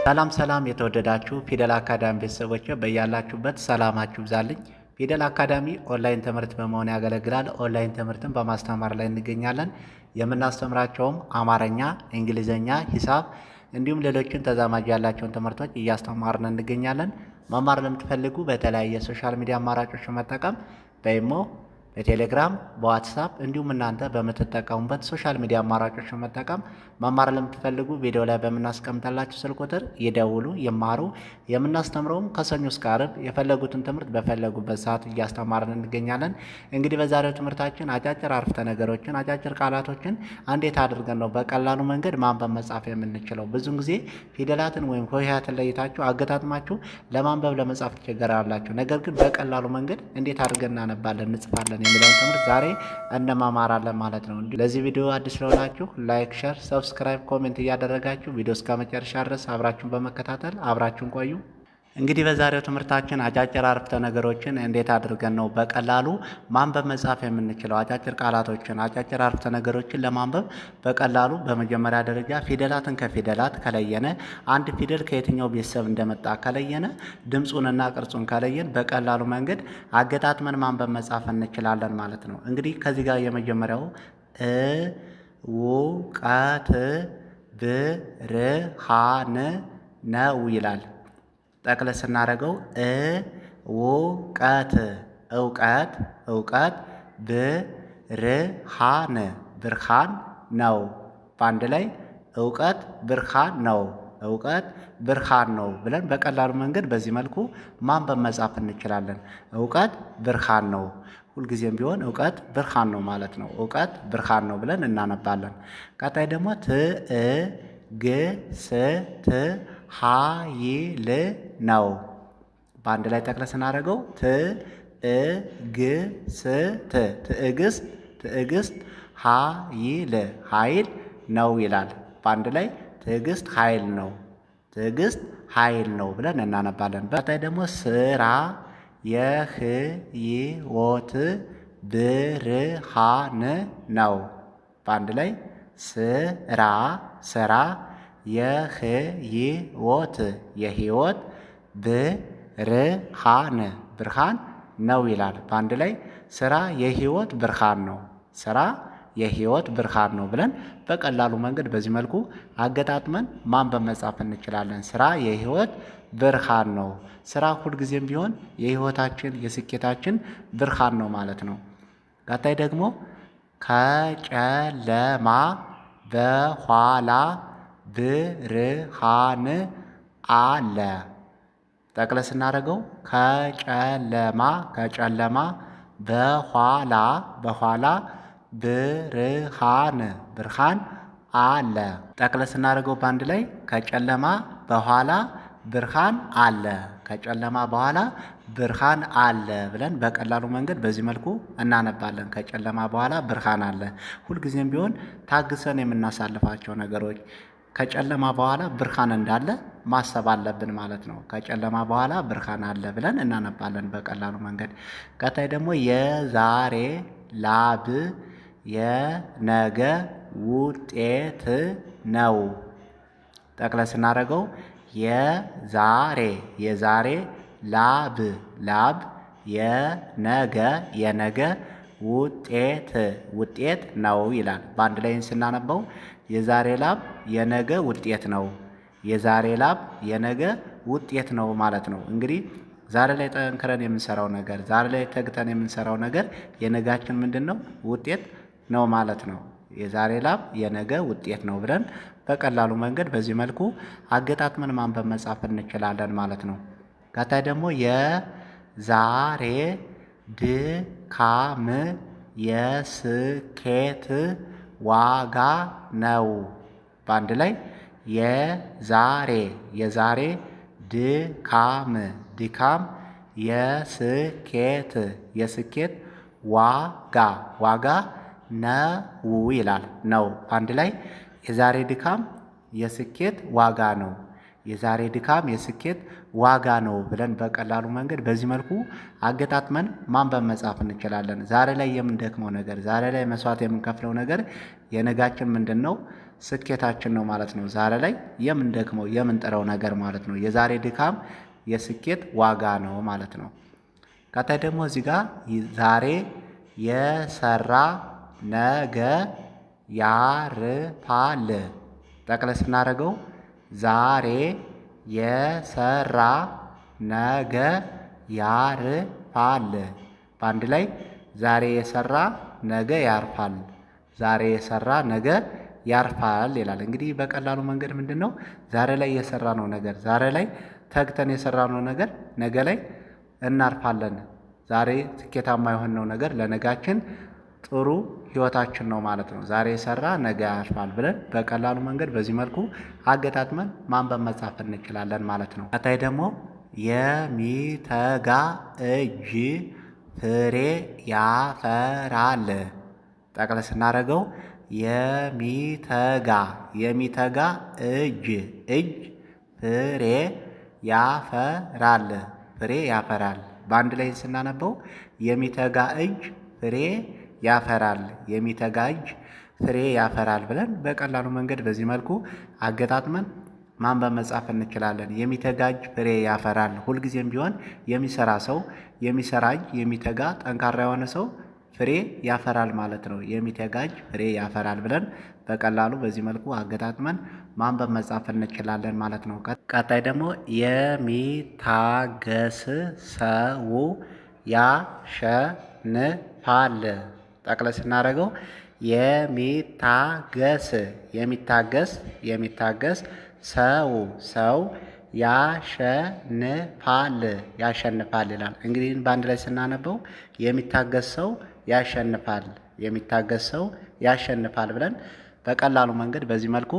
ሰላም ሰላም የተወደዳችሁ ፊደል አካዳሚ ቤተሰቦች በያላችሁበት ሰላማችሁ ይብዛልኝ። ፊደል አካዳሚ ኦንላይን ትምህርት በመሆን ያገለግላል። ኦንላይን ትምህርትን በማስተማር ላይ እንገኛለን። የምናስተምራቸውም አማርኛ፣ እንግሊዝኛ፣ ሂሳብ እንዲሁም ሌሎችን ተዛማጅ ያላቸውን ትምህርቶች እያስተማርን እንገኛለን። መማር ለምትፈልጉ በተለያየ ሶሻል ሚዲያ አማራጮች መጠቀም በኢሞ፣ በቴሌግራም፣ በዋትሳፕ እንዲሁም እናንተ በምትጠቀሙበት ሶሻል ሚዲያ አማራጮች መጠቀም መማር ለምትፈልጉ ቪዲዮ ላይ በምናስቀምጥላችሁ ስልክ ቁጥር ይደውሉ፣ ይማሩ። የምናስተምረውም ከሰኞ እስከ ዓርብ የፈለጉትን ትምህርት በፈለጉበት ሰዓት እያስተማርን እንገኛለን። እንግዲህ በዛሬው ትምህርታችን አጫጭር አረፍተ ነገሮችን፣ አጫጭር ቃላቶችን እንዴት አድርገን ነው በቀላሉ መንገድ ማንበብ መጻፍ የምንችለው? ብዙውን ጊዜ ፊደላትን ወይም ሆሄያትን ለይታችሁ አገጣጥማችሁ ለማንበብ ለመጻፍ ትቸገራላችሁ። ነገር ግን በቀላሉ መንገድ እንዴት አድርገን እናነባለን እንጽፋለን የሚለውን ትምህርት ዛሬ እንማማራለን ማለት ነው። ለዚህ ቪዲዮ አዲስ ለሆናችሁ ላይክ፣ ሼር፣ ሰብስክራይብ፣ ኮሜንት እያደረጋችሁ ቪዲዮ እስከ መጨረሻ ድረስ አብራችሁን በመከታተል አብራችሁን ቆዩ። እንግዲህ በዛሬው ትምህርታችን አጫጭር አረፍተ ነገሮችን እንዴት አድርገን ነው በቀላሉ ማንበብ መጻፍ የምንችለው? አጫጭር ቃላቶችን፣ አጫጭር አረፍተ ነገሮችን ለማንበብ በቀላሉ በመጀመሪያ ደረጃ ፊደላትን ከፊደላት ከለየነ፣ አንድ ፊደል ከየትኛው ቤተሰብ እንደመጣ ከለየነ፣ ድምፁንና ቅርጹን ከለየን በቀላሉ መንገድ አገጣጥመን ማንበብ መጻፍ እንችላለን ማለት ነው። እንግዲህ ከዚህ ጋር የመጀመሪያው እውቀት ብርሃን ነው ይላል። ጠቅለል ስናደርገው እውቀት እውቀት ብርሃን ነው። በአንድ ላይ እውቀት ብርሃን ነው ብለን በቀላሉ መንገድ በዚህ መልኩ ማንበብ መጻፍ እንችላለን። እውቀት ብርሃን ነው። ሁልጊዜም ቢሆን እውቀት ብርሃን ነው ማለት ነው። እውቀት ብርሃን ነው ብለን እናነባለን። ቀጣይ ደግሞ ትዕግስት ኃይል ነው። በአንድ ላይ ጠቅለል ስናደርገው ትዕግስት ኃይል ነው ይላል። በአንድ ላይ ትዕግስት ኃይል ነው ብለን እናነባለን። በቀጣይ ደግሞ ስራ የህይወት ብርሃን ነው። በአንድ ላይ ስራ የህይወት ብርሃን ነው ይላል። በአንድ ላይ ስራ የህይወት ብርሃን ነው ብለን በቀላሉ መንገድ በዚህ መልኩ አገጣጥመን ማንበብ መጻፍ እንችላለን። ስራ የህይወት ብርሃን ነው። ስራ ሁልጊዜም ቢሆን የህይወታችን የስኬታችን ብርሃን ነው ማለት ነው። ቀጣይ ደግሞ ከጨለማ በኋላ ብርሃን አለ። ጠቅለል ስናደርገው ከጨለማ በኋላ ብርሃን አለ። ጠቅለል ስናደርገው በአንድ ላይ ከጨለማ በኋላ ብርሃን አለ። ከጨለማ በኋላ ብርሃን አለ ብለን በቀላሉ መንገድ በዚህ መልኩ እናነባለን። ከጨለማ በኋላ ብርሃን አለ። ሁልጊዜም ቢሆን ታግሰን የምናሳልፋቸው ነገሮች ከጨለማ በኋላ ብርሃን እንዳለ ማሰብ አለብን ማለት ነው። ከጨለማ በኋላ ብርሃን አለ ብለን እናነባለን በቀላሉ መንገድ። ቀጣይ ደግሞ የዛሬ ላብ የነገ ውጤት ነው። ጠቅለል ስናደርገው የዛሬ ላብ የነገ ውጤት ነው ይላል። በአንድ ላይ ስናነበው የዛሬ ላብ የነገ ውጤት ነው ማለት ነው። እንግዲህ ዛሬ ላይ ጠንክረን የምንሰራው ነገር፣ ዛሬ ላይ ተግተን የምንሰራው ነገር የነጋችን ምንድን ነው? ውጤት ነው ማለት ነው። የዛሬ ላብ የነገ ውጤት ነው ብለን በቀላሉ መንገድ በዚህ መልኩ አገጣጥመን ማንበብ መጻፍ እንችላለን ማለት ነው። ቀጣይ ደግሞ የዛሬ ድካም የስኬት ዋጋ ነው። በአንድ ላይ የዛሬ ድካም የስኬት ዋጋ ነው ይላል። ነው በአንድ ላይ የዛሬ ድካም የስኬት ዋጋ ነው። የዛሬ ድካም የስኬት ዋጋ ነው ብለን በቀላሉ መንገድ በዚህ መልኩ አገጣጥመን ማንበብ መጻፍ እንችላለን። ዛሬ ላይ የምንደክመው ነገር፣ ዛሬ ላይ መስዋዕት የምንከፍለው ነገር የነጋችን ምንድን ነው? ስኬታችን ነው ማለት ነው። ዛሬ ላይ የምንደክመው የምንጥረው ነገር ማለት ነው። የዛሬ ድካም የስኬት ዋጋ ነው ማለት ነው። ቀጣይ ደግሞ እዚህ ጋር ዛሬ የሰራ ነገ ያርፋል። ጠቅለል ስናደርገው ዛሬ የሰራ ነገ ያርፋል። በአንድ ላይ ዛሬ የሰራ ነገ ያርፋል። ዛሬ የሰራ ነገ ያርፋል ይላል። እንግዲህ በቀላሉ መንገድ ምንድን ነው? ዛሬ ላይ የሰራነው ነገር፣ ዛሬ ላይ ተግተን የሰራነው ነገር ነገ ላይ እናርፋለን። ዛሬ ስኬታማ የሆነው ነገር ለነጋችን ጥሩ ህይወታችን ነው ማለት ነው። ዛሬ የሰራ ነገ ያርፋል ብለን በቀላሉ መንገድ በዚህ መልኩ አገጣጥመን ማንበብ መጻፍ እንችላለን ማለት ነው። ቀጣይ ደግሞ የሚተጋ እጅ ፍሬ ያፈራል። ጠቅለል ስናደርገው የሚተጋ እጅ ፍሬ ያፈራል። ፍሬ ያፈራል። በአንድ ላይ ስናነበው የሚተጋ እጅ ፍሬ ያፈራል፣ የሚተጋ እጅ ፍሬ ያፈራል ብለን በቀላሉ መንገድ በዚህ መልኩ አገጣጥመን ማንበብ መጻፍ እንችላለን። የሚተጋ እጅ ፍሬ ያፈራል። ሁልጊዜም ቢሆን የሚሰራ ሰው፣ የሚሰራ እጅ፣ የሚተጋ ጠንካራ የሆነ ሰው ፍሬ ያፈራል ማለት ነው። የሚተጋ እጅ ፍሬ ያፈራል ብለን በቀላሉ በዚህ መልኩ አገጣጥመን ማንበብ መጻፍ እንችላለን ማለት ነው። ቀጣይ ደግሞ የሚታገስ ሰው ያሸንፋል። ጠቅለል ስናደርገው የሚታገስ ሰው ያሸንፋል ይላል። እንግዲህ በአንድ ላይ ስናነበው የሚታገስ ሰው ያሸንፋል ብለን በቀላሉ መንገድ በዚህ መልኩ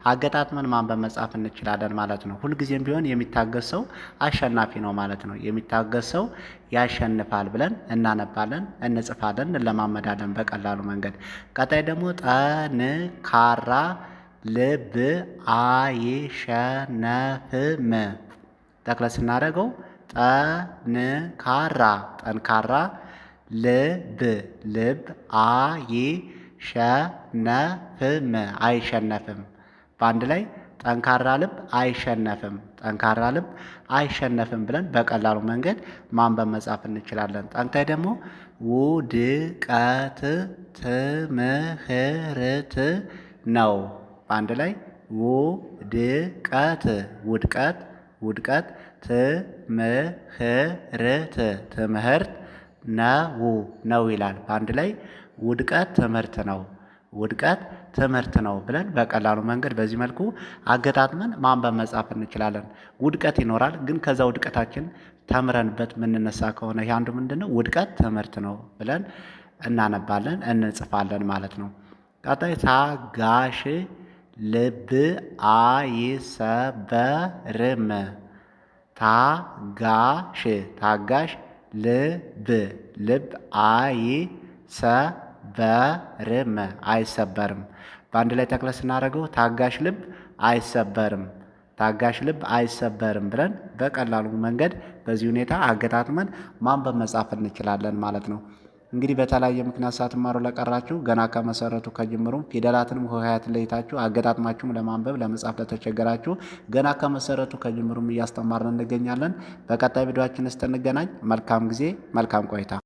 አገጣጥመን ማንበብ መጻፍ እንችላለን ማለት ነው። ሁልጊዜም ቢሆን የሚታገስ ሰው አሸናፊ ነው ማለት ነው። የሚታገስ ሰው ያሸንፋል ብለን እናነባለን፣ እንጽፋለን፣ እንለማመዳለን በቀላሉ መንገድ። ቀጣይ ደግሞ ጠንካራ ልብ አይሸነፍም። ጠቅለል ስናደርገው ጠንካራ ልብ አይሸነፍም። በአንድ ላይ ጠንካራ ልብ አይሸነፍም ብለን በቀላሉ መንገድ ማንበብ መጻፍ እንችላለን። ቀጣይ ደግሞ ውድቀት ትምህርት ነው። በአንድ ላይ ውድቀት ትምህርት ነው ይላል። በአንድ ላይ ውድቀት ትምህርት ነው ብለን በቀላሉ መንገድ በዚህ መልኩ አገጣጥመን ማንበብ መጻፍ እንችላለን። ውድቀት ይኖራል፣ ግን ከዛ ውድቀታችን ተምረንበት የምንነሳ ከሆነ ይህ አንዱ ምንድነው? ውድቀት ትምህርት ነው ብለን እናነባለን፣ እንጽፋለን ማለት ነው። ቀጣይ ታጋሽ ልብ አይሰበርም። ታጋሽ ልብ አይሰበርም። በአንድ ላይ ጠቅለል ስናደርገው ታጋሽ ልብ አይሰበርም ብለን በቀላሉ መንገድ በዚህ ሁኔታ አገጣጥመን ማንበብ መጻፍ እንችላለን ማለት ነው። እንግዲህ በተለያየ ምክንያት ሳትማሩ ለቀራችሁ ገና ከመሰረቱ ከጅምሩም ፊደላትንም ሆሄያትን ለይታችሁ አገጣጥማችሁም ለማንበብ ለመጻፍ ለተቸገራችሁ ገና ከመሰረቱ ከጅምሩም እያስተማርን እንገኛለን። በቀጣይ ቪዲዮአችን እስክንገናኝ መልካም ጊዜ፣ መልካም ቆይታ